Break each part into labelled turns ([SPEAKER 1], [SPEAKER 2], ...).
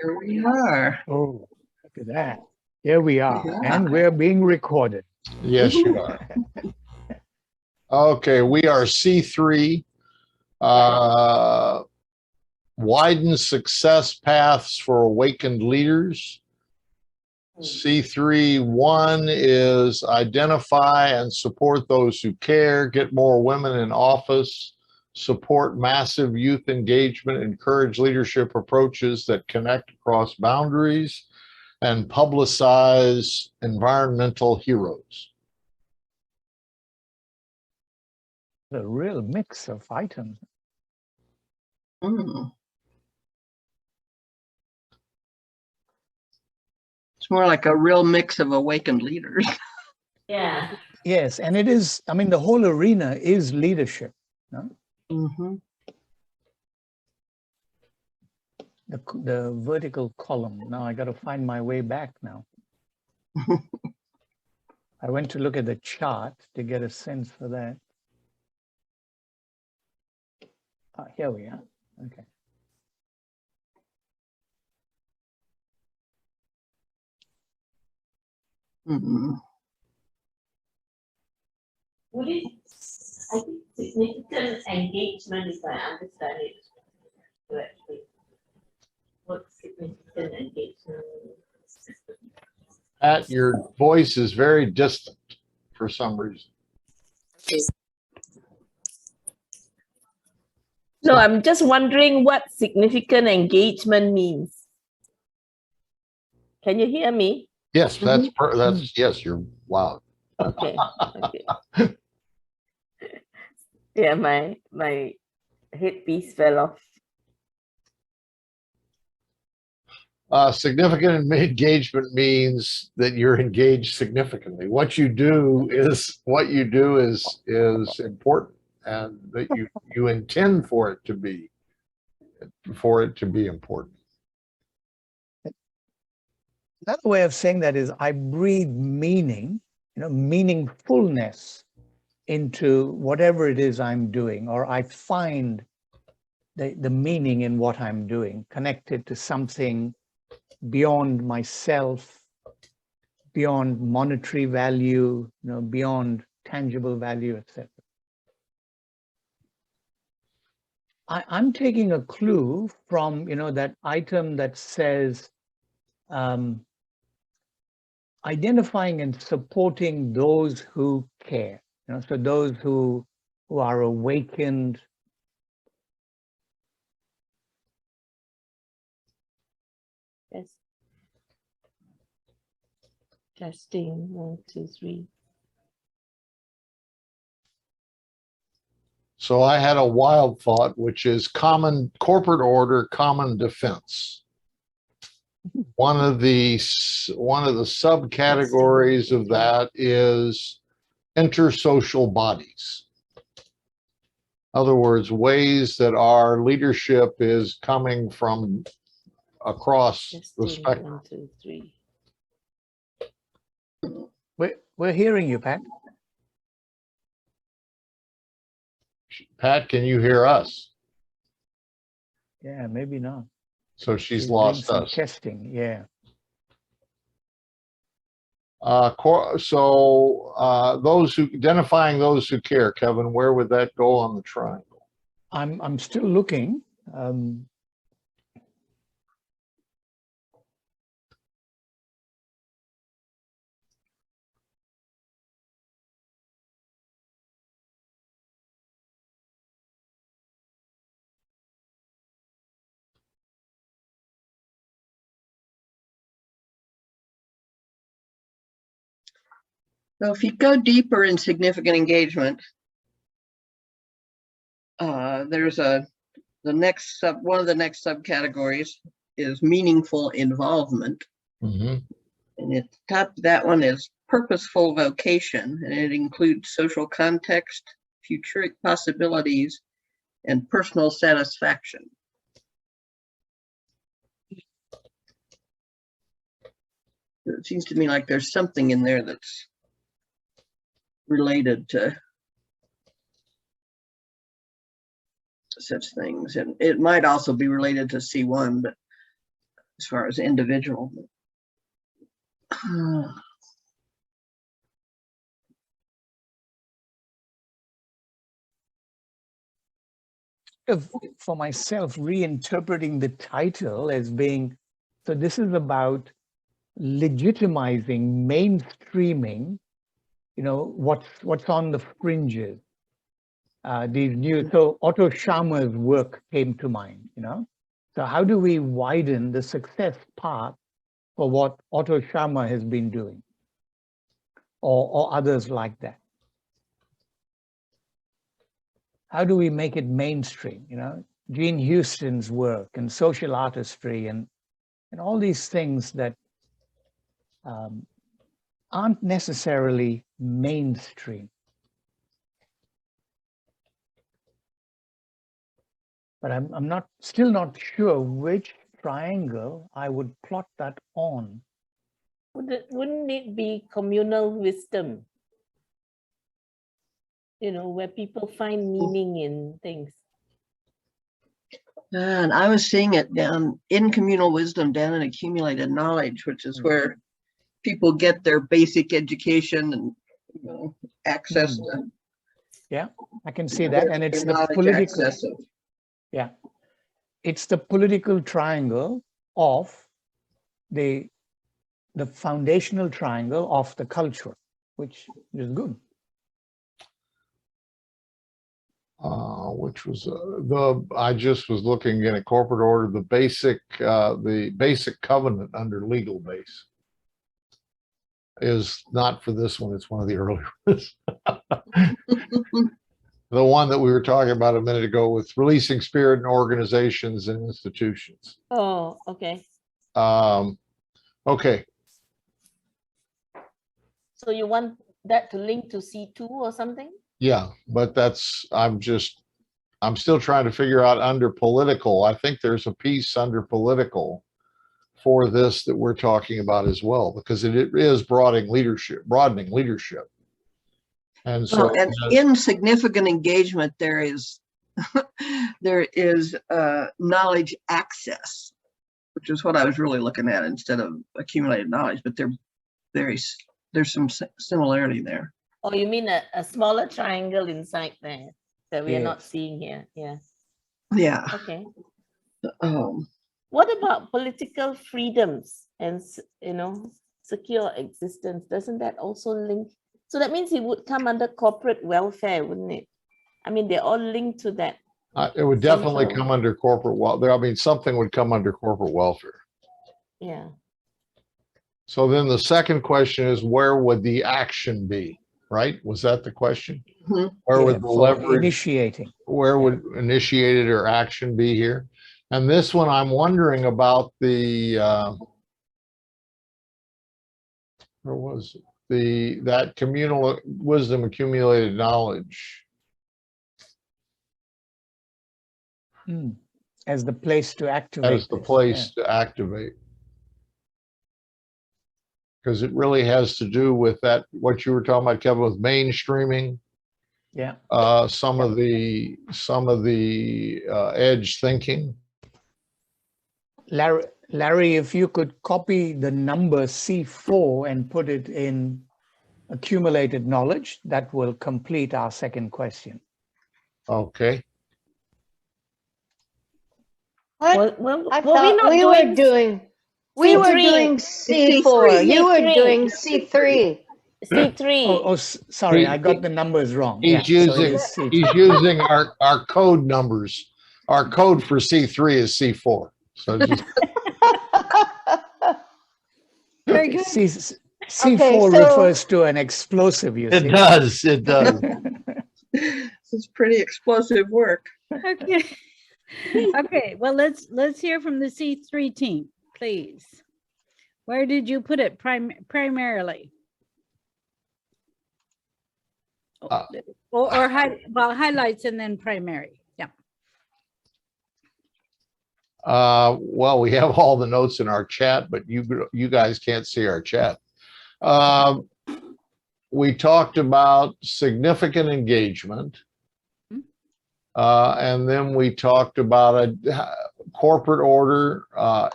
[SPEAKER 1] Here we are.
[SPEAKER 2] Oh, look at that. Here we are.
[SPEAKER 1] Yeah.
[SPEAKER 2] And we're being recorded.
[SPEAKER 3] Yes, you are. Okay, we are C3. Widen success paths for awakened leaders. C3-1 is identify and support those who care, get more women in office, support massive youth engagement, encourage leadership approaches that connect across boundaries, and publicize environmental heroes.
[SPEAKER 2] A real mix of items.
[SPEAKER 1] Mm. It's more like a real mix of awakened leaders.
[SPEAKER 4] Yeah.
[SPEAKER 2] Yes, and it is, I mean, the whole arena is leadership. No?
[SPEAKER 1] Mm-hmm.
[SPEAKER 2] The vertical column. Now I got to find my way back now. I went to look at the chart to get a sense for that. Ah, here we are. Okay.
[SPEAKER 1] Mm-hmm.
[SPEAKER 4] Would it, I think significant engagement, if I understand it correctly. What significant engagement?
[SPEAKER 3] Pat, your voice is very distant for some reason.
[SPEAKER 4] No, I'm just wondering what significant engagement means. Can you hear me?
[SPEAKER 3] Yes, that's yes, you're loud.
[SPEAKER 4] Okay. Okay. Yeah, my headpiece fell off.
[SPEAKER 3] Significant engagement means that you're engaged significantly. What you do is important, and that you intend for it to be important.
[SPEAKER 2] Another way of saying that is I breathe meaning, meaningfulness into whatever it is I'm doing, or I find the meaning in what I'm doing, connected to something beyond myself, beyond monetary value, beyond tangible value, etc. I'm taking a clue from, that item that says, identifying and supporting those who care, so those who are awakened.
[SPEAKER 4] Yes. Testing 1, 2, 3.
[SPEAKER 3] So I had a wild thought, which is common corporate order, common defense. One of the subcategories of that is intersocial bodies. In other words, ways that our leadership is coming from across the
[SPEAKER 4] Testing
[SPEAKER 3] spectrum.
[SPEAKER 4] 1, 2, 3.
[SPEAKER 2] We're hearing you, Pat.
[SPEAKER 3] Pat, can you hear us?
[SPEAKER 2] Yeah, maybe not.
[SPEAKER 3] So she's
[SPEAKER 2] doing
[SPEAKER 3] lost
[SPEAKER 2] some
[SPEAKER 3] us.
[SPEAKER 2] testing, yeah.
[SPEAKER 3] Those who identifying those who care, Kevin, where would that go on the triangle?
[SPEAKER 2] I'm still looking.
[SPEAKER 1] So if you go deeper in significant engagement, there's one of the next subcategories is meaningful involvement.
[SPEAKER 3] Mm-hmm.
[SPEAKER 1] And at the top of that one is purposeful vocation, and it includes social context, futuric possibilities, and personal satisfaction. It seems to me like there's something in there that's related to such things, and it might also be related to C1, but as far as individual.
[SPEAKER 2] For myself, reinterpreting the title as being, so this is about legitimizing, mainstreaming, what's on the fringes. These new, so Otto Scharmer's work came to mind, So how do we widen the success path for what Otto Scharmer has been doing, or others like that? How do we make it mainstream? Jean Houston's work and social artistry and all these things that aren't necessarily mainstream. But I'm still not sure which triangle I would plot that on.
[SPEAKER 4] Wouldn't it be communal wisdom? Where people find meaning in things.
[SPEAKER 1] And I was seeing it down in communal wisdom, down in accumulated knowledge, which is where people get their basic education and access to.
[SPEAKER 2] Yeah, I can see that, and it's the
[SPEAKER 1] knowledge
[SPEAKER 2] political.
[SPEAKER 1] accessible.
[SPEAKER 2] Yeah, it's the political triangle of the foundational triangle of the culture, which is good.
[SPEAKER 3] Which was I just was looking in a corporate order, the basic covenant under legal base is not for this one. It's one of the earlier ones. The one that we were talking about a minute ago with releasing spirit in organizations and institutions.
[SPEAKER 4] Oh, okay.
[SPEAKER 3] Okay.
[SPEAKER 4] So you want that to link to C2 or something?
[SPEAKER 3] Yeah, but I'm still trying to figure out under political. I think there's a piece under political for this that we're talking about as well, because it is broadening leadership. And so,
[SPEAKER 1] Well, and in significant engagement, there is knowledge access, which is what I was really looking at instead of accumulated knowledge, but there's some similarity there.
[SPEAKER 4] Oh, you mean a smaller triangle inside there that we are not seeing here? Yeah.
[SPEAKER 1] Yeah.
[SPEAKER 4] Okay.
[SPEAKER 1] Um,
[SPEAKER 4] What about political freedoms and, secure existence? Doesn't that also link? So that means it would come under corporate welfare, wouldn't it? I mean, they're all linked to that.
[SPEAKER 3] it would definitely
[SPEAKER 4] Central.
[SPEAKER 3] come under corporate welfare. I mean, something would come under corporate welfare.
[SPEAKER 4] Yeah.
[SPEAKER 3] So then the second question is, where would the action be? Right? Was that the question?
[SPEAKER 1] Mhm.
[SPEAKER 3] Where would the leverage,
[SPEAKER 2] initiating?
[SPEAKER 3] where would initiated or action be here? And this one, I'm wondering about where was it? That communal wisdom, accumulated knowledge.
[SPEAKER 2] As the place to activate.
[SPEAKER 3] As the place to activate. Because it really has to do with that, what you were talking about, Kevin, with mainstreaming.
[SPEAKER 2] Yeah.
[SPEAKER 3] Some of the edge thinking.
[SPEAKER 2] Larry, if you could copy the number C4 and put it in accumulated knowledge, that will complete our second question.
[SPEAKER 3] Okay.
[SPEAKER 5] I
[SPEAKER 4] Were
[SPEAKER 5] thought we were doing C4. You were doing C3.
[SPEAKER 4] C3.
[SPEAKER 2] Sorry, I got the numbers wrong.
[SPEAKER 3] He's using our code numbers. Our code for C3 is C4. So just
[SPEAKER 6] Very good.
[SPEAKER 2] C4 refers to an explosive, you see.
[SPEAKER 3] it does. It does.
[SPEAKER 1] This is pretty explosive work.
[SPEAKER 6] Okay. Okay. Well, let's hear from the C3 team, please. Where did you put it primarily? Highlights and then primary. Yeah.
[SPEAKER 3] Well, we have all the notes in our chat, but you guys can't see our chat. We talked about significant engagement. And then we talked about corporate order,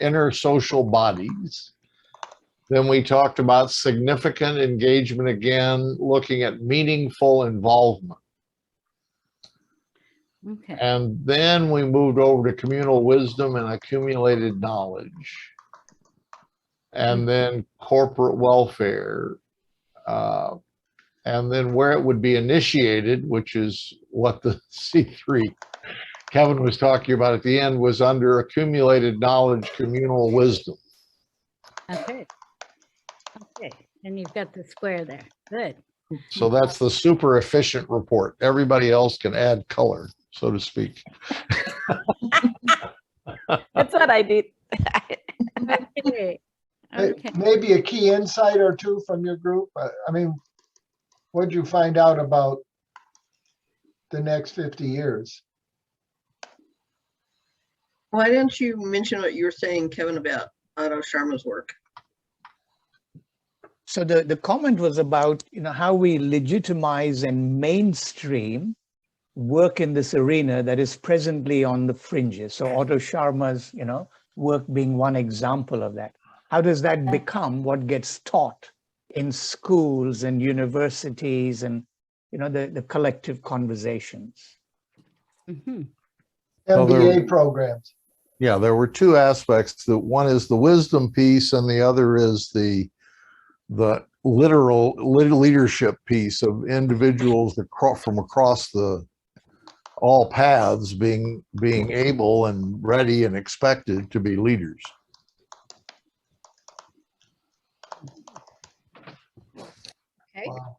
[SPEAKER 3] inner social bodies. Then we talked about significant engagement again, looking at meaningful involvement.
[SPEAKER 6] Okay.
[SPEAKER 3] And then we moved over to communal wisdom and accumulated knowledge. And then corporate welfare. And then where it would be initiated, which is what the C3 Kevin was talking about at the end, was under accumulated knowledge, communal wisdom.
[SPEAKER 6] Okay. Okay. And you've got the square there. Good.
[SPEAKER 3] So that's the super efficient report. Everybody else can add color, so to speak.
[SPEAKER 4] That's what I did.
[SPEAKER 6] Okay. Okay.
[SPEAKER 7] Maybe a key insight or two from your group. I mean, what'd you find out about the next 50 years?
[SPEAKER 1] Why didn't you mention what you were saying, Kevin, about Otto Sharma's work?
[SPEAKER 2] So the comment was about, how we legitimize and mainstream work in this arena that is presently on the fringes. So Otto Sharma's, work being one example of that. How does that become what gets taught in schools and universities and, the collective conversations?
[SPEAKER 6] Mhm.
[SPEAKER 3] Well,
[SPEAKER 7] MBA programs.
[SPEAKER 3] Yeah, there were two aspects. The one is the wisdom piece, and the other is the literal leadership piece of individuals from across all paths being able and ready and expected to be leaders.
[SPEAKER 6] Okay.
[SPEAKER 7] Wow.